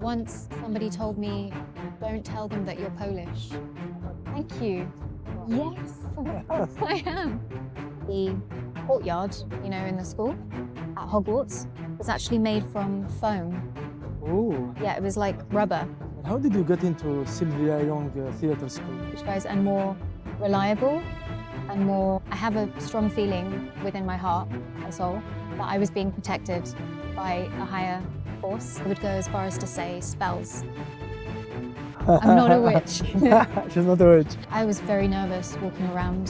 Once somebody told me, don't tell them that you're Polish. Thank you. Yes, I am. The courtyard, in the school at Hogwarts was actually made from foam. Oh, Yeah, it was like rubber, how did you get into Sylvia Young Theatre School? which guys are more reliable and more. I have a strong feeling within my heart and soul that I was being protected by a higher force. I would go as far as to say spells. I'm not a witch. She's not a witch. I was very nervous walking around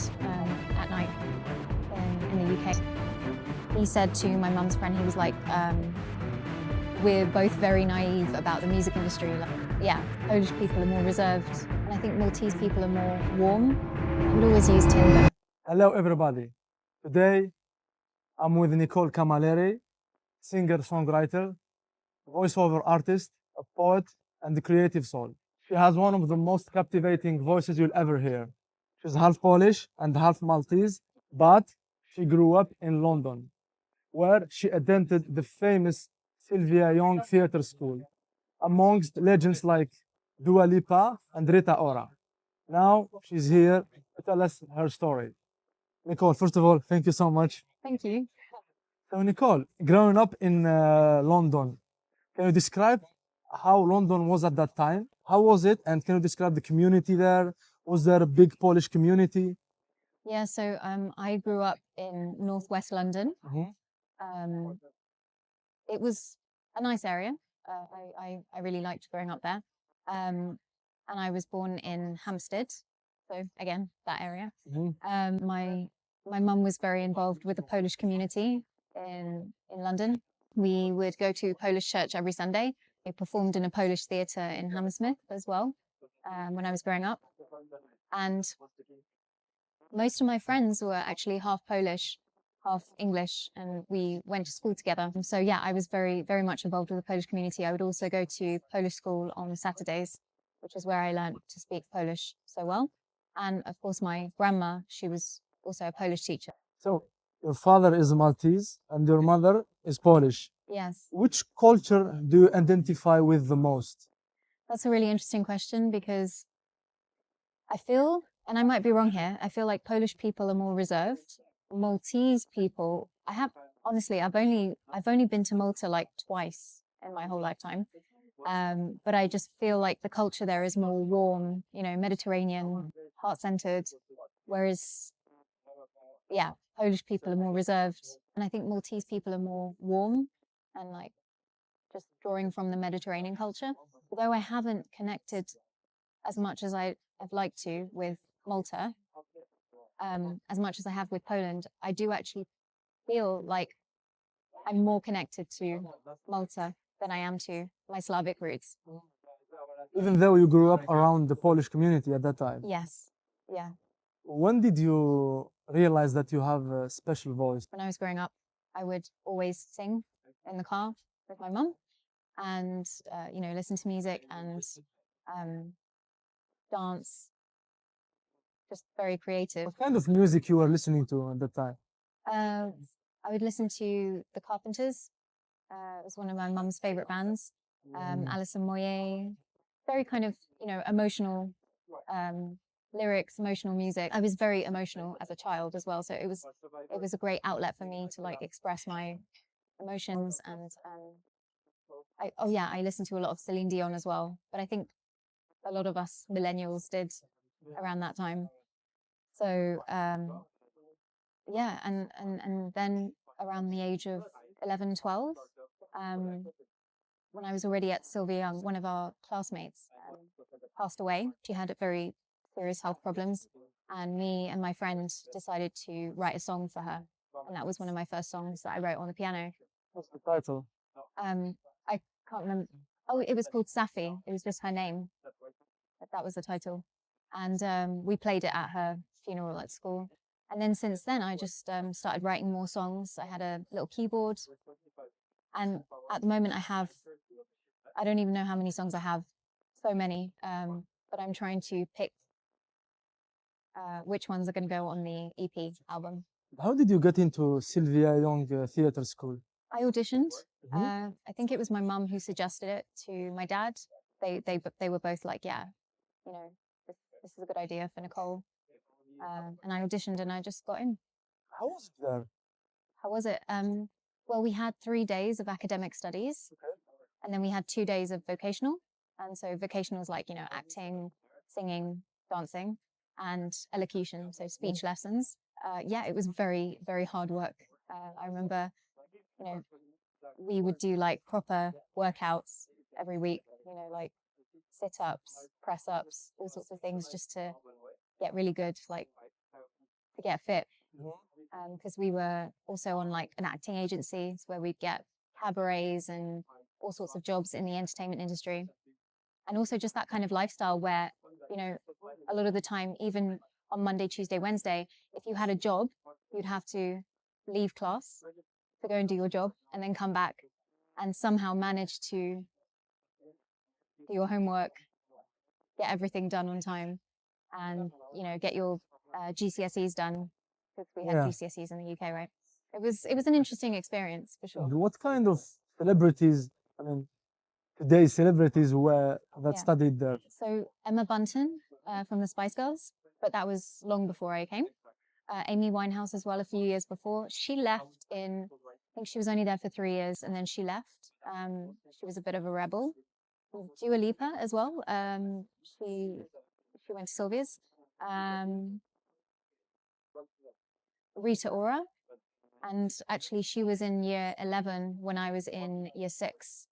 at night in the UK. He said to my mum's friend, he was like, we're both very naive about the music industry. Like, yeah, Polish people are more reserved, and I think Maltese people are more warm. I would always use Tinder. Hello, everybody. Today, I'm with Nicole Camilleri, singer-songwriter, voiceover artist, a poet, and a creative soul. She has one of the most captivating voices you'll ever hear. She's half Polish and half Maltese, but she grew up in London, where she attended the famous Sylvia Young Theatre School, amongst legends like Dua Lipa and Rita Ora. Now she's here to tell us her story. Nicole, first of all, thank you so much. Thank you. So, Nicole, growing up in London, can you describe how London was at that time? How was it? And can you describe the community there? Was there a big Polish community? Yeah, so I grew up in northwest London. Mhm. Um, it was a nice area. I really liked growing up there. And I was born in Hampstead, so again, that area. Mhm. My mum was very involved with the Polish community in London. We would go to Polish church every Sunday. We performed in a Polish theatre in Hammersmith as well when I was growing up. And most of my friends were actually half Polish, half English, and we went to school together. So yeah, I was very, very much involved with the Polish community. I would also go to Polish school on Saturdays, which is where I learned to speak Polish so well. And of course, my grandma, she was also a Polish teacher. So, your father is Maltese and your mother is Polish. Yes, Which culture do you identify with the most? that's a really interesting question because I feel, and I might be wrong here, I feel like Polish people are more reserved. Maltese people, honestly, I've only been to Malta like twice in my whole lifetime. But I just feel like the culture there is more warm, Mediterranean, heart-centered, whereas, yeah, Polish people are more reserved. And I think Maltese people are more warm and like just drawing from the Mediterranean culture. Although I haven't connected as much as I've liked to with Malta, as much as I have with Poland, I do actually feel like I'm more connected to Malta than I am to my Slavic roots. Even though you grew up around the Polish community at that time. Yes, yeah. When did you realize that you have a special voice? When I was growing up, I would always sing in the car with my mum and, listen to music and dance, just very creative. What kind of music you were listening to at that time? I would listen to The Carpenters. It was one of my mum's favorite bands. Alison Moyet, very kind of, emotional lyrics, emotional music. I was very emotional as a child as well, so it was a great outlet for me to like express my emotions. And I listened to a lot of Celine Dion as well, but I think a lot of us millennials did around that time. So yeah, and then around the age of 11, 12, when I was already at Sylvia Young, one of our classmates passed away. She had very serious health problems, and me and my friend decided to write a song for her. And that was one of my first songs that I wrote on the piano. What's the title? I can't remember. Oh, it was called Safi. It was just her name. But that was the title. And we played it at her funeral at school. And then since then, I just started writing more songs. I had a little keyboard. And at the moment I don't even know how many songs I have, so many. But I'm trying to pick which ones are going to go on the EP album. How did you get into Sylvia Young Theatre School? I auditioned I think it was my mum who suggested it to my dad. They were both like, yeah, you know, this is a good idea for Nicole. And I auditioned and I just got in. How was it there? How was it? Well, we had 3 days of academic studies, and then we had 2 days of vocational. And so vocational was like, acting, singing, dancing, and elocution, so speech lessons. Yeah, it was very, very hard work. I remember, you know, we would do like proper workouts every week, like sit-ups, press-ups, all sorts of things just to get really good, like to get fit. Because we were also on like an acting agency where we'd get cabarets and all sorts of jobs in the entertainment industry. And also just that kind of lifestyle where, a lot of the time, even on Monday, Tuesday, Wednesday, if you had a job, you'd have to leave class to go and do your job and then come back and somehow manage to do your homework, get everything done on time, and get your GCSEs done, because we had Yeah. GCSEs in the UK, right? It was an interesting experience for sure. What kind of celebrities, I mean, today's celebrities were that Yeah. studied there? So Emma Bunton from the Spice Girls, but that was long before I came. Amy Winehouse as well, a few years before. She left I think she was only there for 3 years, and then she left. She was a bit of a rebel. Dua Lipa as well. She went to Sylvia's. Rita Ora, and actually she was in year 11 when I was in year 6.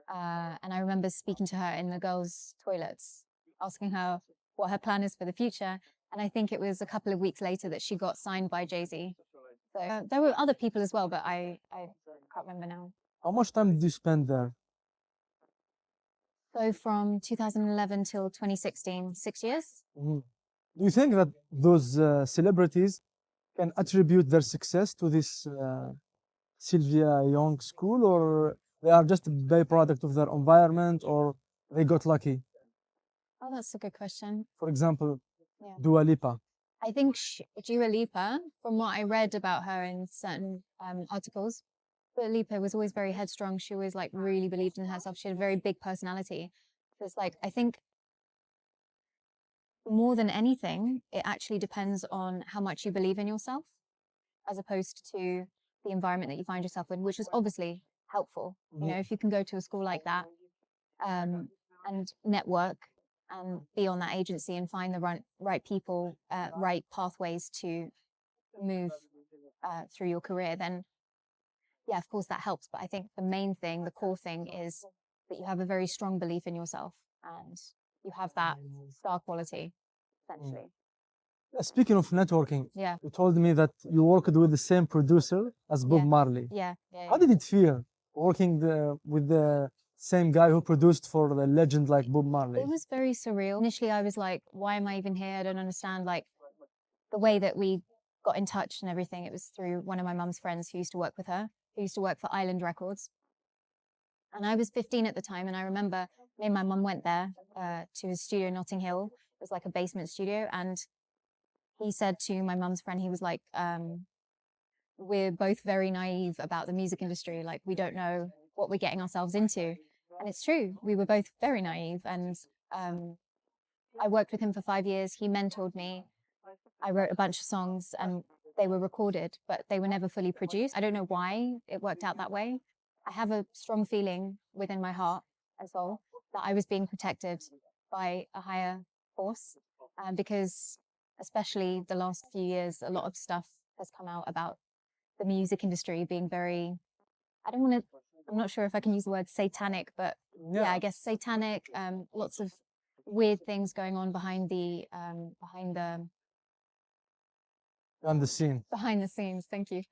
And I remember speaking to her in the girls' toilets, asking her what her plan is for the future. And I think it was a couple of weeks later that she got signed by Jay-Z. So there were other people as well, but I can't remember now. How much time did you spend there? So from 2011 till 2016, 6 years. Do you think that those celebrities can attribute their success to this Sylvia Young School, or they are just a byproduct of their environment, or they got lucky? Oh, that's a good question. For example, Yeah. Dua Lipa. I think Dua Lipa, from what I read about her in certain articles, Dua Lipa was always very headstrong. She always like really believed in herself. She had a very big personality. So it's like, I think more than anything, it actually depends on how much you believe in yourself, as opposed to the environment that you find yourself in, which is obviously helpful. If you can go to a school like that and network and be on that agency and find the right people, right pathways to move through your career, then yeah, of course that helps. But I think the main thing, the core thing, is that you have a very strong belief in yourself and you have that star quality, essentially. Speaking of networking, Yeah. you told me that you worked with the same producer as Bob Marley. Yeah. How did it feel working with the same guy who produced for the legend like Bob Marley? It was very surreal. Initially, I was like, why am I even here? I don't understand, like, the way that we got in touch and everything. It was through one of my mum's friends who used to work with her, who used to work for Island Records. And I was 15 at the time, and I remember me and my mum went there to his studio in Notting Hill. It was like a basement studio, and he said to my mum's friend, he was like, we're both very naive about the music industry. Like, we don't know what we're getting ourselves into. And it's true. We were both very naive. And I worked with him for 5 years. He mentored me. I wrote a bunch of songs and they were recorded, but they were never fully produced. I don't know why it worked out that way. I have a strong feeling within my heart and soul that I was being protected by a higher force, because especially the last few years, a lot of stuff has come out about the music industry being very, I'm not sure if I can use the word satanic, but yeah, I guess satanic, lots of weird things going on behind the scenes. Thank you.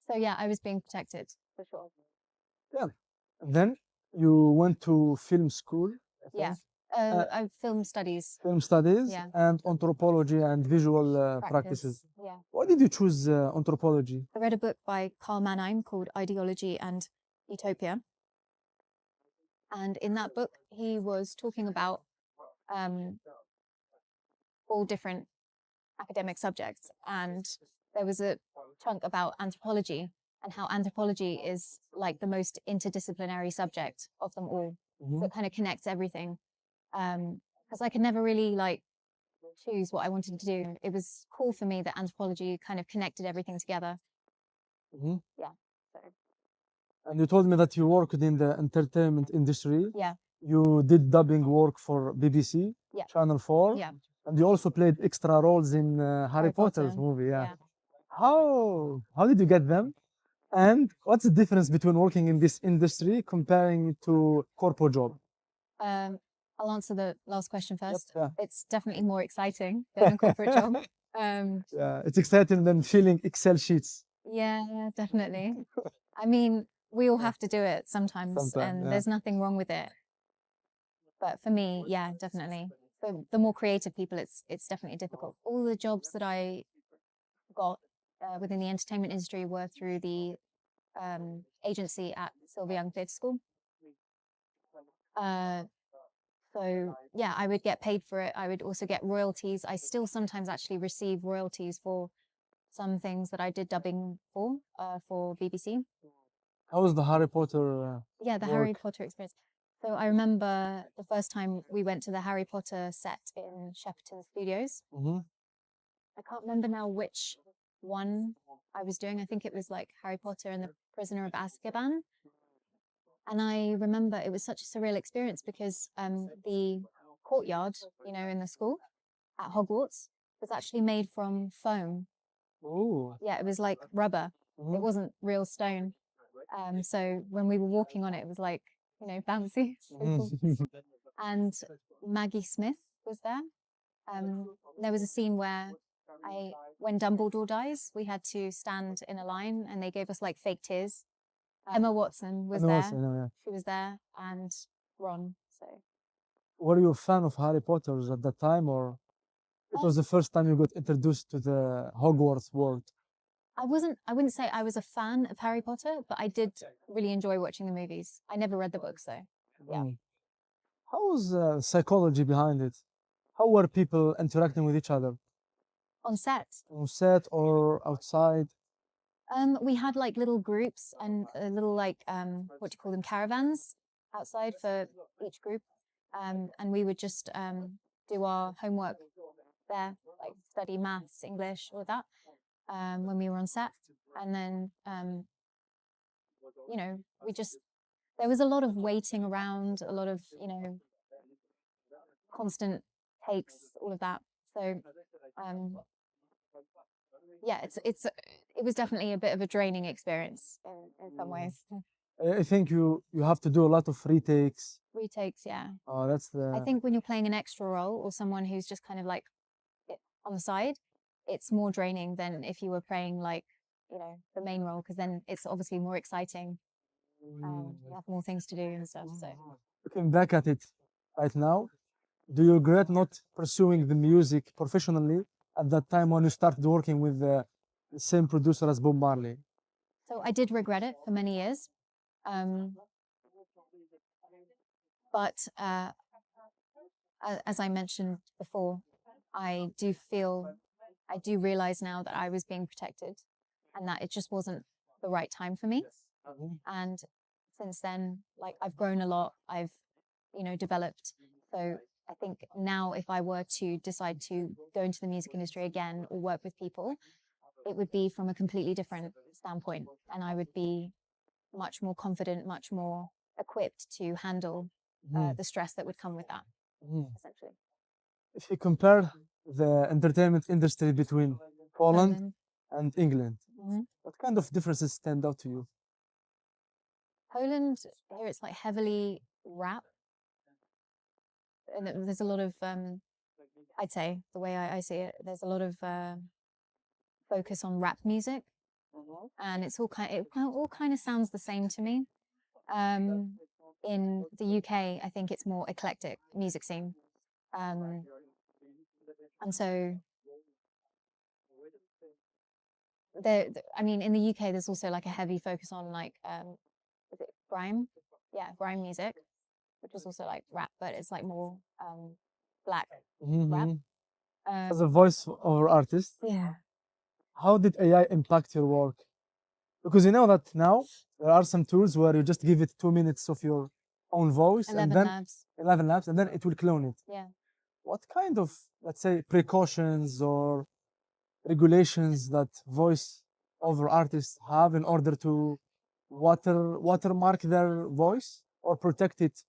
So yeah, I was being protected for sure. Yeah. Then you went to film school. Yeah. I film studies. Film studies, Yeah. and anthropology and visual practices. Yeah. Why did you choose anthropology? I read a book by Carl Mannheim called Ideology and Utopia. And in that book, he was talking about all different academic subjects. And there was a chunk about anthropology. and how anthropology is like the most interdisciplinary subject of them all. So it kind of connects everything. Because I could never really like choose what I wanted to do. It was cool for me that anthropology kind of connected everything together. Mhm. Yeah. So And you told me that you worked in the entertainment industry. yeah, You did dubbing work for BBC, yeah, Channel 4, yeah. and you also played extra roles in Harry Harry Potter's Potter. movie. Yeah. Yeah. How did you get them? And what's the difference between working in this industry comparing it to corporate job? I'll answer the last question Yep. first. Yeah. It's definitely more exciting than a corporate job. Yeah, it's exciting than filling Excel sheets. Yeah, definitely. I mean, we all Yeah, have to do it sometimes, sometimes. and Yeah. there's nothing wrong with it. But for me, yeah, definitely. For the more creative people, it's definitely difficult. All the jobs that I got within the entertainment industry were through the agency at Sylvia Young Theatre School. Uh, so yeah, I would get paid for it. I would also get royalties. I still sometimes actually receive royalties for some things that I did dubbing for BBC. How was the Harry Potter Yeah, the Harry work? Potter experience. So I remember the first time we went to the Harry Potter set in Shepperton Studios. Mm-hmm. I can't remember now which one I was doing. I think it was like Harry Potter and the Prisoner of Azkaban. And I remember it was such a surreal experience because the courtyard, you know, in the school at Hogwarts was actually made from foam. Oh. Yeah, it was like rubber. Mm-hmm. It wasn't real stone. So when we were walking on it, it was like, you know, bouncy. So cool. Mm-hmm. And Maggie Smith was there. There was a scene where when Dumbledore dies, we had to stand in a line and they gave us like fake tears. Emma Watson I was know, there. yeah. She was there, and Ron. So Were you a fan of Harry Potter at that time, or it was um, the first time you got introduced to the Hogwarts world? I wouldn't say I was a fan of Harry Potter, but I did really enjoy watching the movies. I never read the books though. Yeah. Mm. How was psychology behind it? How were people interacting with each other On set, on set or outside? we had like little groups and little like what do you call them, caravans outside for each group, and we would just do our homework there, like study maths, English, all of that, when we were on set, and then you know we just there was a lot of waiting around, a lot of constant takes, all of that. So um, yeah, it was definitely a bit of a draining experience in some Mm. ways. I think you have to do a lot of retakes. Retakes, yeah. Oh, that's I the think when you're playing an extra role or someone who's just kind of like on the side, it's more draining than if you were playing like, the main role, because then it's obviously more exciting. You have more things to do and stuff. So looking back at it right now. Do you regret not pursuing the music professionally at that time when you started working with the same producer as Bob Marley? I did regret it for many years. Um, but as I mentioned before, I do realize now that I was being protected and that it just wasn't the right time for me. Mhm. And since then, like I've grown a lot, I've, developed. So I think now if I were to decide to go into the music industry again or work with people, it would be from a completely different standpoint. And I would be much more confident, much more equipped to handle Mhm. the stress that would come with that, Mhm. essentially. If you compare the entertainment industry between Poland Poland. and England, Hmm. what kind of differences stand out to you? Poland, here it's like heavily rap. And there's a lot of, I'd say, the way I see it, there's a lot of focus on rap music. And all kind of sounds the same to me. Um, in the UK, I think it's more eclectic music scene. Um, and so I mean, in the UK, there's also like a heavy focus on like, is it grime? Yeah, grime music, which is also like rap, but it's like more black rap. Mhm. As a Um, voice over artist, yeah. how did AI impact your work? Because you know that now there are some tools where you just give it 2 minutes of your own voice 11 and then labs. 11 laps and then it will clone it. Yeah. What kind of, let's say, precautions or regulations that voice over artists have in order to watermark their voice or protect it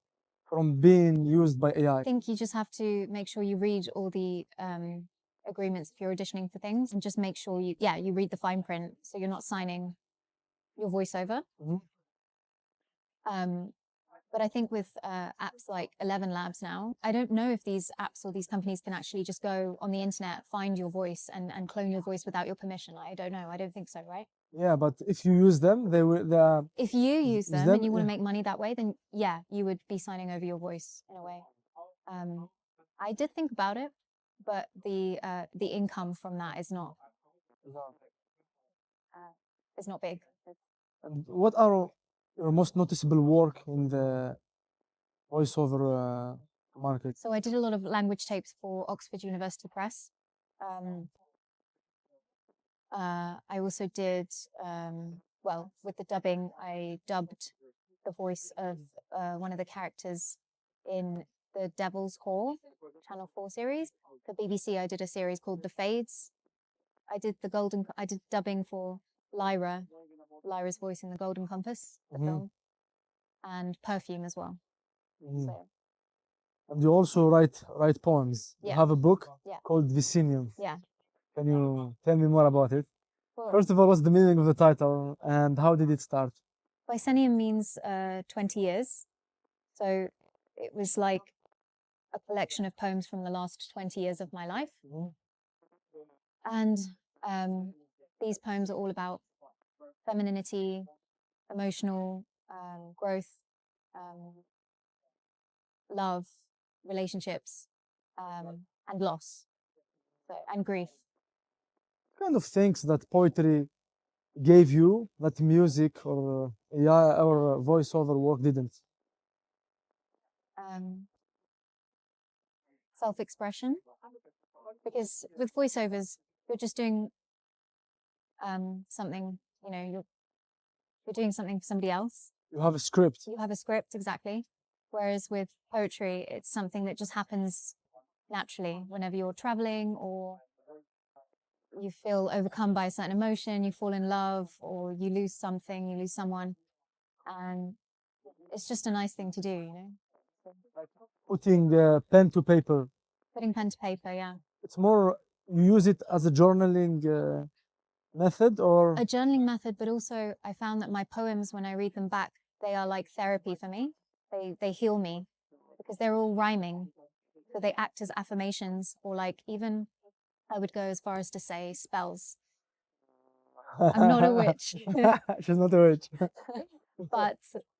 from being used by AI? I think you just have to make sure you read all the agreements if you're auditioning for things, and just make sure you read the fine print so you're not signing your voiceover. Mhm. But I think with apps like 11 Labs now, I don't know if these apps or these companies can actually just go on the internet, find your voice and clone your voice without your permission. I don't know. I don't think so, right? Yeah, but if you use them, they will. If you use them and you want to yeah. make money that way, then yeah, you would be signing over your voice in a way. I did think about it, but the income from that is not big. And what are your most noticeable work in the voiceover market? So I did a lot of language tapes for Oxford University Press. I also did, well, with the dubbing, I dubbed the voice of one of the characters in the Devil's Hall Channel 4 series. For BBC, I did a series called The Fades. I did dubbing for Lyra's voice in The Golden Compass, the film, and Perfume as well. So, And you also write poems. You yeah, have a book yeah, called Vicinium. yeah. Can you tell me more about it? Cool. First of all, what's the meaning of the title and how did it start? Bicentennium means 20 years. So it was like a collection of poems from the last 20 years of my life. And these poems are all about femininity, emotional growth, love, relationships, and loss, and grief. What kind of things that poetry gave you that music or AI or voiceover work didn't? Self-expression, because with voiceovers, you're just doing something, you're doing something for somebody else. You have a script. You have a script, exactly. Whereas with poetry, it's something that just happens naturally whenever you're traveling or you feel overcome by a certain emotion, you fall in love, or you lose something, you lose someone. And it's just a nice thing to do. Putting pen to paper. Putting pen to paper, yeah. It's more, you use it as a journaling method or? A journaling method, but also I found that my poems, when I read them back, they are like therapy for me. They heal me because they're all rhyming. So they act as affirmations, or like even I would go as far as to say spells. I'm not a witch. She's not a witch. But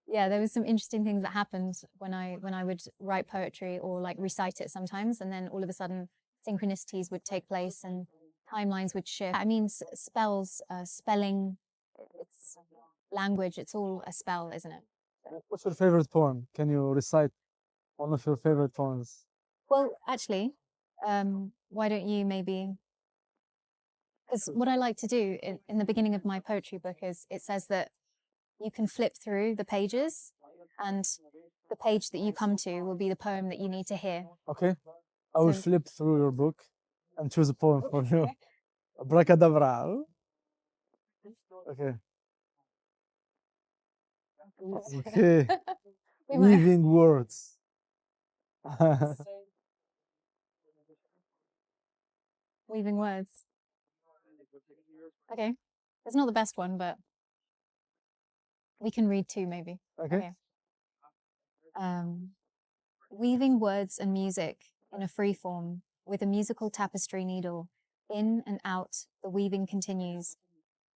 yeah, there was some interesting things that happened when I would write poetry or like recite it sometimes, and then all of a sudden synchronicities would take place and timelines would shift. I mean, spells, spelling, it's language, it's all a spell, isn't it? What's your favorite poem? Can you recite one of your favorite poems? Well, actually, why don't you maybe? Because what I like to do in the beginning of my poetry book is it says that you can flip through the pages and the page that you come to will be the poem that you need to hear. Okay. I will So- flip through your book and choose a poem for you. Abracadabra. Okay. Okay. We might- Weaving words. Weaving words. Okay. It's not the best one, but we can read two maybe. Okay. Weaving words and music in a free form with a musical tapestry needle. In and out, the weaving continues.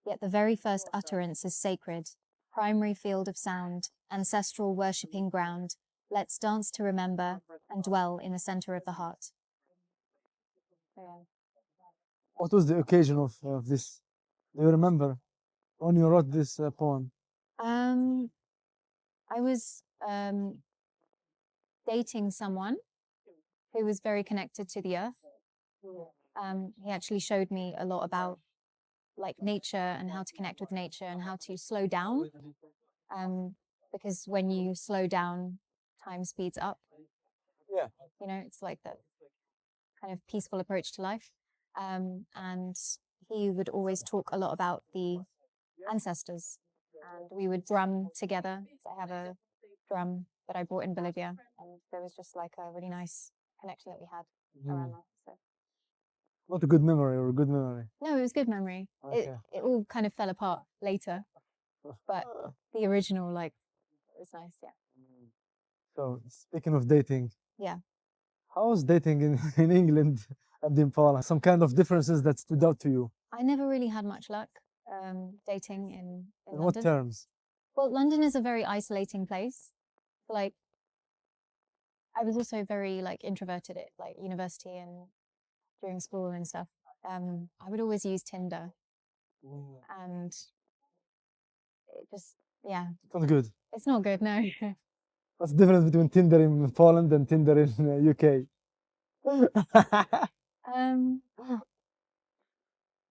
Yet the very first utterance is sacred, primary field of sound, ancestral worshipping ground. Let's dance to remember and dwell in the center of the heart. What was the occasion of this? Do you remember when you wrote this poem? I was dating someone who was very connected to the earth. He actually showed me a lot about like nature and how to connect with nature and how to slow down. Because when you slow down, time speeds up. Yeah. You know, it's like that kind of peaceful approach to life. And he would always talk a lot about the ancestors, and we would drum together. So I have a drum that I bought in Bolivia, and there was just like a really nice connection that we had around that. So. Not a good memory or a good memory. No, it was good memory. Okay. It all kind of fell apart later, but the original, like, it was nice. Yeah. So speaking of dating, Yeah. how was dating in England and in Poland? Some kind of differences that stood out to you? I never really had much luck dating in In what London. terms? Well, London is a very isolating place. Like, I was also very like introverted at like university and during school and stuff. I would always use Tinder, and it just, yeah, It's not good. it's not good. No. What's the difference between Tinder in Poland and Tinder in UK? um,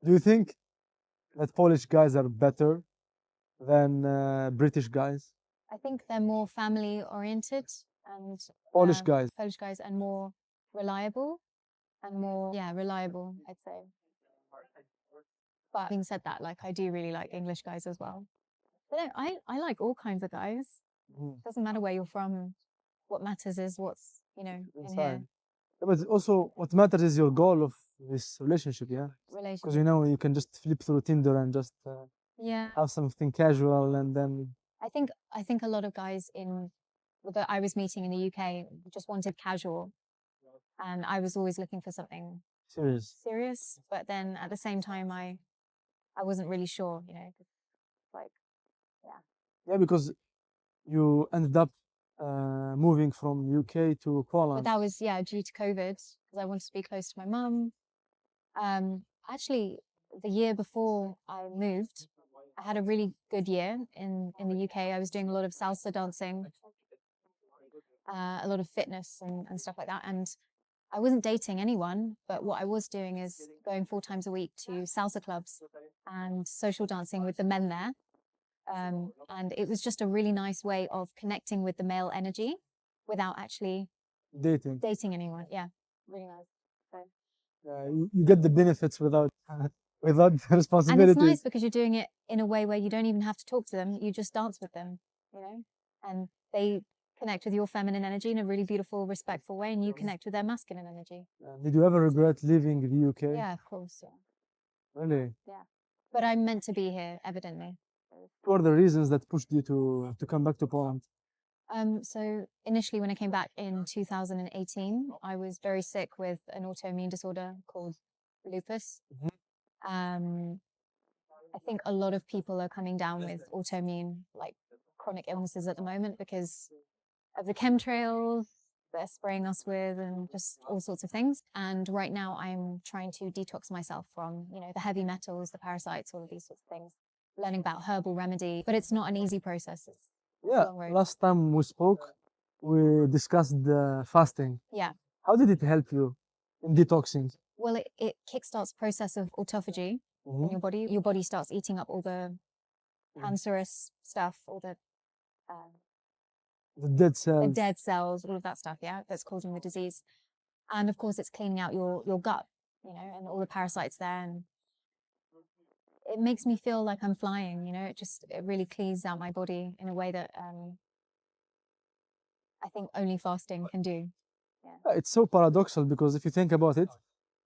Do you think that Polish guys are better than British guys? I think they're more family oriented and Polish guys. Polish guys, and more reliable and more, yeah, reliable, I'd say. But having said that, like, I do really like English guys as well. But no, I like all kinds of guys. Doesn't matter where you're from. What matters is what's, in here. Inside. But also, what matters is your goal of this relationship, yeah? Because Relationship. you can just flip through Tinder and just Yeah. have something casual and then. I think a lot of guys that I was meeting in the UK just wanted casual, and I was always looking for something serious. But then at the same time, I wasn't really sure, like, yeah. Yeah, because you ended up moving from UK to But Poland. that was, yeah, due to COVID, because I wanted to be close to my mum. Actually, the year before I moved, I had a really good year in the UK. I was doing a lot of salsa dancing, a lot of fitness and stuff like that. And I wasn't dating anyone, but what I was doing is going 4 times a week to salsa clubs and social dancing with the men there. And it was just a really nice way of connecting with the male energy without actually dating anyone. Yeah, really nice. So. You get the benefits without without the And responsibility. it's nice because you're doing it in a way where you don't even have to talk to them. You just dance with them, and they connect with your feminine energy in a really beautiful, respectful way, and you connect with their masculine energy. Did you ever regret leaving the UK? Yeah, of course. Yeah. Really? Yeah. But I'm meant to be here, evidently. What were the reasons that pushed you to come back to Poland? So initially when I came back in 2018, I was very sick with an autoimmune disorder called lupus. I think a lot of people are coming down with autoimmune, like chronic illnesses at the moment because of the chemtrails they're spraying us with and just all sorts of things. And right now I'm trying to detox myself from, the heavy metals, the parasites, all of these sorts of things, learning about herbal remedy, but it's not an easy process. Yeah, last time we spoke, we discussed the fasting. Yeah. How did it help you in detoxing? Well, it kickstarts the process of autophagy in your body. Your body starts eating up all the cancerous stuff, all the dead cells, all of that stuff, yeah, that's causing the disease. And of course, it's cleaning out your gut, and all the parasites there. And it makes me feel like I'm flying, it really cleans out my body in a way that I think only fasting can do. Yeah. It's so paradoxal because if you think about it,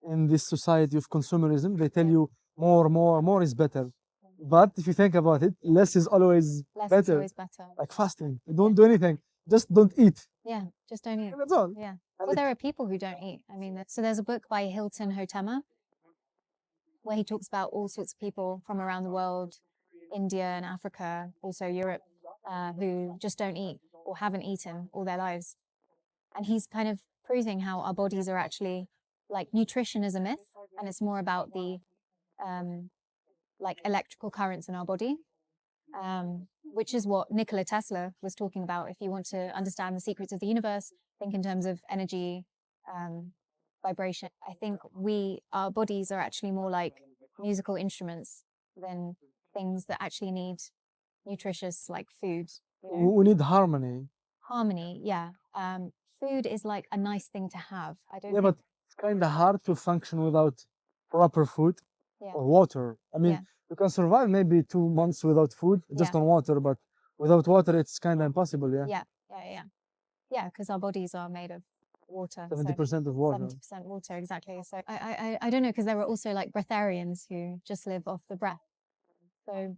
in this society of consumerism, they tell you more is better. But if you think about it, less is always better. Is always better. Like fasting, don't do anything, just don't eat. Yeah, just don't eat. That's all. Yeah. Well, there are people who don't eat. I mean, so there's a book by Hilton Hotema where he talks about all sorts of people from around the world, India and Africa, also Europe, who just don't eat or haven't eaten all their lives. And he's kind of proving how our bodies are actually, like, nutrition is a myth, and it's more about the like electrical currents in our body, which is what Nikola Tesla was talking about. If you want to understand the secrets of the universe, think in terms of energy, vibration. I think our bodies are actually more like musical instruments than things that actually need nutritious like food, you know? We need harmony. Harmony, yeah. Food is like a nice thing to have. I don't Yeah, think, but it's kind of hard to function without proper food yeah, or water. I mean, yeah, you can survive maybe 2 months without food, just yeah, on water, but without water, it's kind of impossible. Yeah, yeah, yeah, yeah. Yeah, because our bodies are made of water, so 70% of water. 70% water, exactly. So I don't know, because there were also like breatharians who just live off the breath. So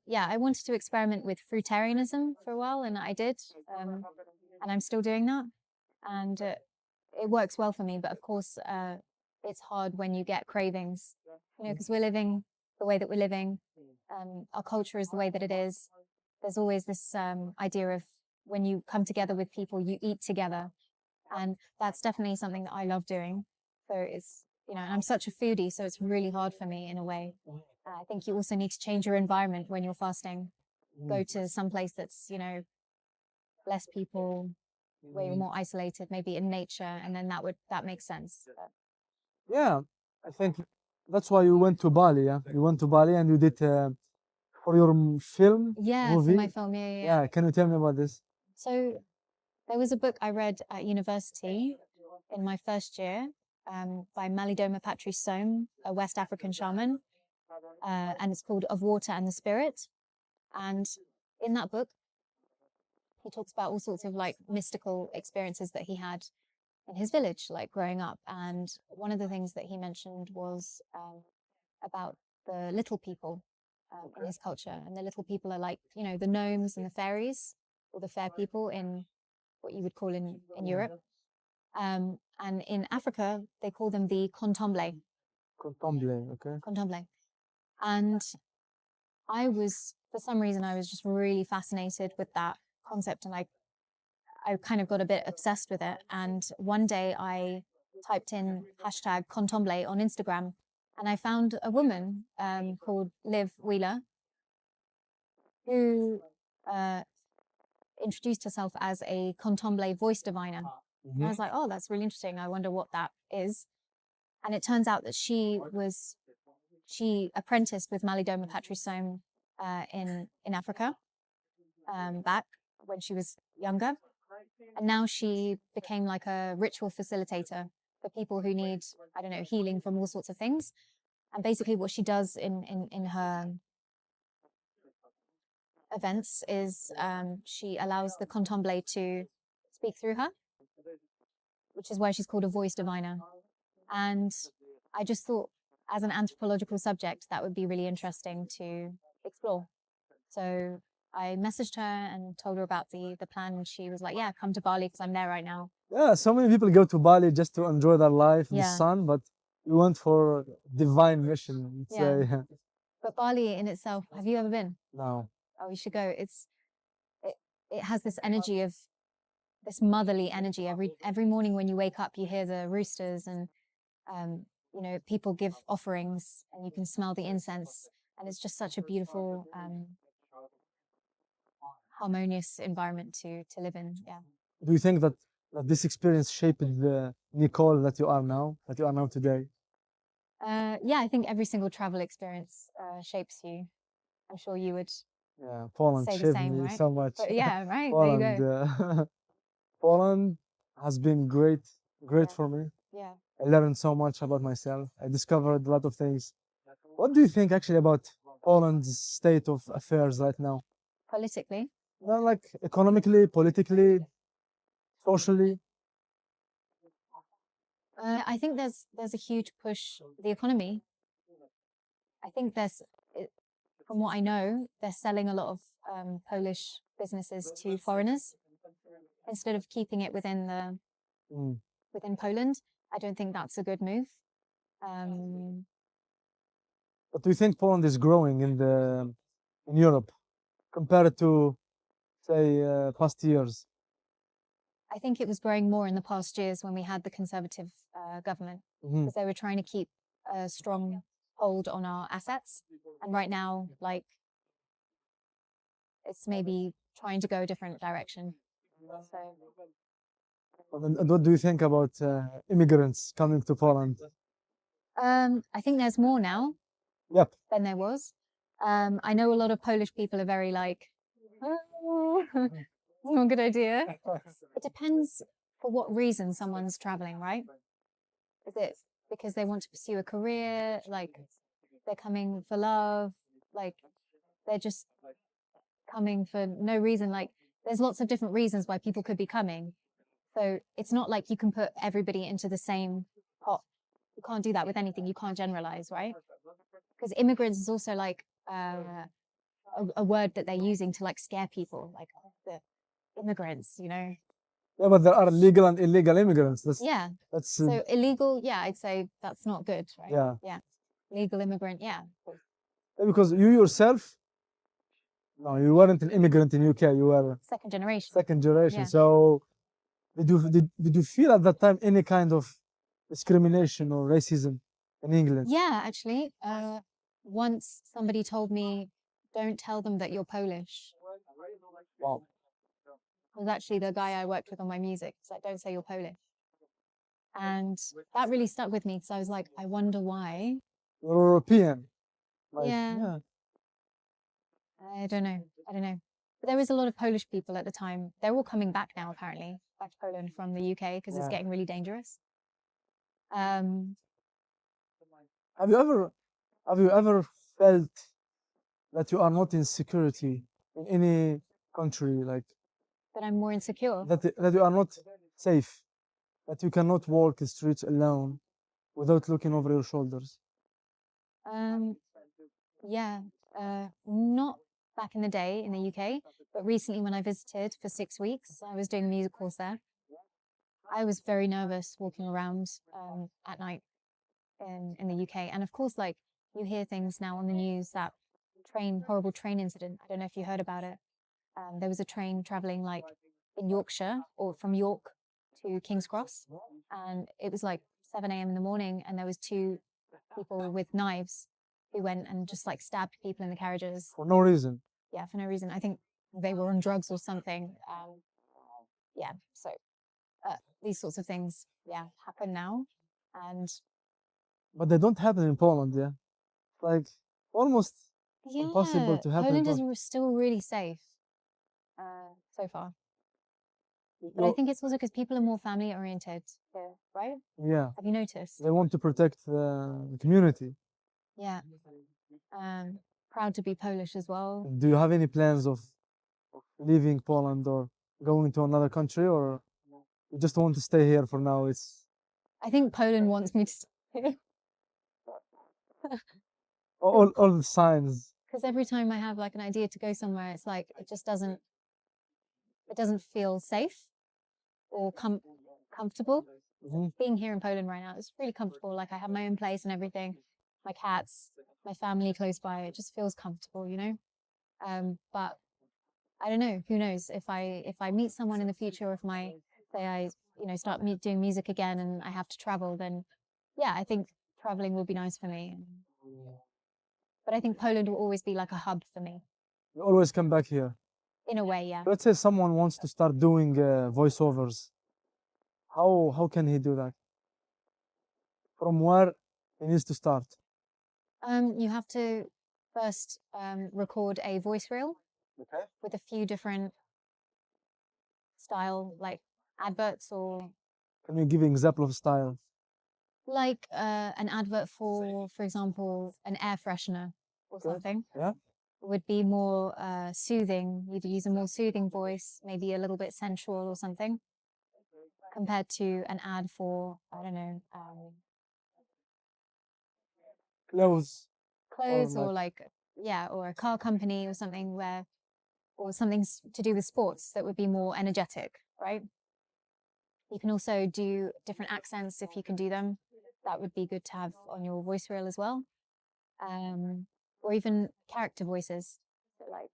yeah, I wanted to experiment with fruitarianism for a while, and I did, and I'm still doing that, and it works well for me. But of course, it's hard when you get cravings, you know, because we're living the way that we're living. Our culture is the way that it is. There's always this idea of when you come together with people, you eat together, and that's definitely something that I love doing. So it's, you know, and I'm such a foodie, so it's really hard for me in a way. I think you also need to change your environment when you're fasting. Go to some place that's, you know, less people, where you're more isolated, maybe in nature, and then that makes sense. Yeah, I think that's why you went to Bali. Yeah, you went to Bali and you did for your film Yeah, for my movie. film, yeah, yeah, yeah. Yeah, can you tell me about this? So there was a book I read at university in my first year by Malidoma Patri Soam, a West African shaman, and it's called Of Water and the Spirit. And in that book, he talks about all sorts of like mystical experiences that he had in his village, like growing up. And one of the things that he mentioned was about the little people in his culture. And the little people are like, you know, the gnomes and the fairies, or the fair people in what you would call in Europe. And in Africa, they call them the contemple. Contemplate, okay. Contemple. And I was, for some reason, I was just really fascinated with that concept. And I kind of got a bit obsessed with it. And one day I typed in hashtag contemple on Instagram, and I found a woman called Liv Wheeler who uh, introduced herself as a contemple voice diviner. And I was like, oh, that's really interesting. I wonder what that is. And it turns out that she apprenticed with Malidoma Patri Soam in Africa back when she was younger. And now she became like a ritual facilitator for people who need, I don't know, healing from all sorts of things. And basically what she does in her events is she allows the contemple to speak through her, which is why she's called a voice diviner. And I just thought, as an anthropological subject, that would be really interesting to explore. So I messaged her and told her about the plan, and she was like, "Yeah, come to Bali because I'm there right now." Yeah, so many people go to Bali just to enjoy their life, the Yeah, sun, but you went for divine mission. It's yeah. But Bali in itself, have you ever been? no. Oh, you should go. It it has this energy of this motherly energy. Every morning when you wake up, you hear the roosters, and you know, people give offerings, and you can smell the incense, and it's just such a beautiful, harmonious environment to live in. Yeah. Do you think that this experience shaped the Nicole that you are now today? Yeah, I think every single travel experience shapes you. I'm sure you would Yeah, Poland say the shaped same, me right? so much. But yeah, right. There you Poland, go. Poland has been great Yeah, for me. yeah. I learned so much about myself. I discovered a lot of things. What do you think actually about Poland's state of affairs right now? Politically, Not like economically, politically, socially. I think there's a huge push. The economy. I think from what I know, they're selling a lot of Polish businesses to foreigners instead of keeping it Mm. within Poland. I don't think that's a good move. Um, But do you think Poland is growing in Europe compared to say past years? I think it was growing more in the past years when we had the Conservative government, Mhm. because they were trying to keep a strong hold on our assets. And right now, like, it's maybe trying to go a different direction. So And what do you think about immigrants coming to Poland? I think there's more now Yep. than there was. I know a lot of Polish people are very like, oh, not a good idea. It depends for what reason someone's traveling, right? Is it because they want to pursue a career, like they're coming for love, like they're just coming for no reason? Like there's lots of different reasons why people could be coming. So it's not like you can put everybody into the same pot. You can't do that with anything. You can't generalize, right? Because immigrants is also like a word that they're using to like scare people, like the immigrants, you know? Yeah, but there are legal and illegal immigrants. Yeah. That's So illegal, yeah, I'd say that's not good, right? yeah. Yeah. Legal immigrant, yeah. Yeah, because you yourself, no, you weren't an immigrant in UK. You were Second generation. second generation. Yeah. So did you feel at that time any kind of discrimination or racism in England? Yeah, actually, once somebody told me, don't tell them that you're Polish. Wow. It was actually the guy I worked with on my music. It's like, don't say you're Polish. And that really stuck with me because I was like, I wonder why. You're European. Like, Yeah, yeah. I don't know. I don't know. But there was a lot of Polish people at the time. They're all coming back now, apparently, back to Poland from the UK because it's Yeah. getting really dangerous. Um, Have you ever felt that you are not in security in any country, like but I'm more insecure. that you are not safe, that you cannot walk the streets alone without looking over your shoulders? Um, yeah, not back in the day in the UK, but recently when I visited for 6 weeks, I was doing a music course there. I was very nervous walking around at night in the UK. And of course, like you hear things now on the news that horrible train incident. I don't know if you heard about it. There was a train traveling like in Yorkshire or from York to King's Cross, and it was like 7 a.m. in the morning, and there was two people with knives who went and just like stabbed people in the carriages. For no reason. Yeah, for no reason. I think they were on drugs or something. Yeah, so these sorts of things, yeah, happen now, and But they don't happen in Poland, yeah? Like almost impossible yeah, to happen in Poland is Poland. still really safe so far. But I You're- think it's also because people are more family oriented here, right? yeah, Have you noticed? they want to protect the community. Yeah. Proud to be Polish as well. Do you have any plans of leaving Poland or going to another country, or you just want to stay here for now? It's I think Poland wants me to stay all the signs. because every time I have like an idea to go somewhere, it's like it doesn't feel safe or comfortable. Mhm. Being here in Poland right now, it's really comfortable. Like I have my own place and everything, my cats, my family close by. It just feels comfortable, you know. But I don't know. Who knows if I meet someone in the future, or if my say I start doing music again and I have to travel, then yeah, I think traveling will be nice for me. But I think Poland will always be like a hub for me You always come back here. in a way. Yeah. Let's say someone wants to start doing voiceovers. How can he do that? From where he needs to start? You have to first record a voice reel Okay. with a few different style like adverts or Can you give an example of style? like an advert for example, an air freshener or Okay. something. Yeah. Would be more soothing. You'd use a more soothing voice, maybe a little bit sensual or something, compared to an ad for, I don't know, Clothes or clothes or like like, yeah, or a car company or something or something to do with sports that would be more energetic, right? You can also do different accents if you can do them. That would be good to have on your voice reel as well. Or even character voices, so like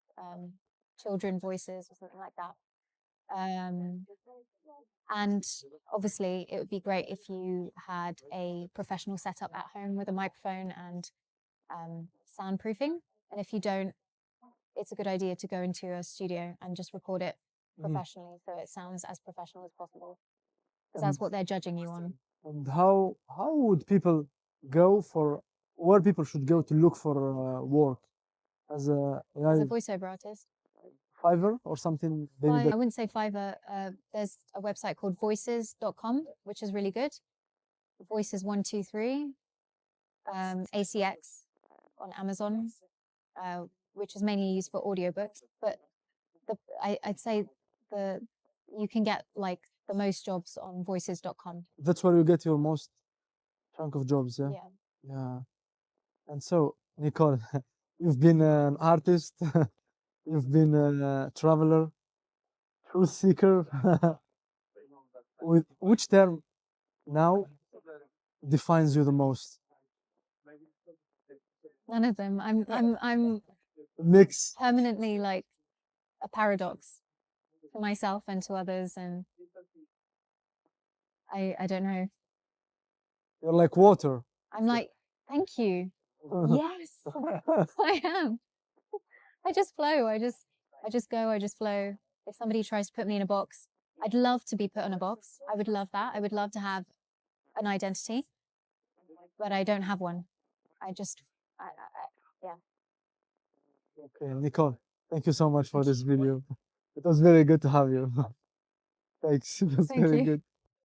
children voices or something like that. Um, and obviously, it would be great if you had a professional setup at home with a microphone and soundproofing. And if you don't, it's a good idea to go into a studio and just record it mm, professionally so it sounds as professional as possible because and that's what they're judging you on. and how would people go for where people should go to look for work as a As AI a voiceover artist. Fiverr or something? They need I wouldn't say Fiverr. There's a website called voices.com, which is really good. Voices 123, ACX on Amazon, which is mainly used for audiobooks. But I'd say you can get like the most jobs on voices.com. That's where you get your most chunk of jobs, yeah? Yeah. Yeah. And so, Nicole, you've been an artist, you've been a traveler, truth seeker. With which term now defines you the most? None of them. I'm Mix. permanently like a paradox to myself and to others, and I don't know. You're like water. I'm like, thank you. Yes, I am. I just flow. I just go, I just flow. If somebody tries to put me in a box, I'd love to be put in a box. I would love that. I would love to have an identity, but I don't have one. I just, yeah. Okay, Nicole, thank you so much for this video. It was very good to have you. Thanks. It was Thank very you. good.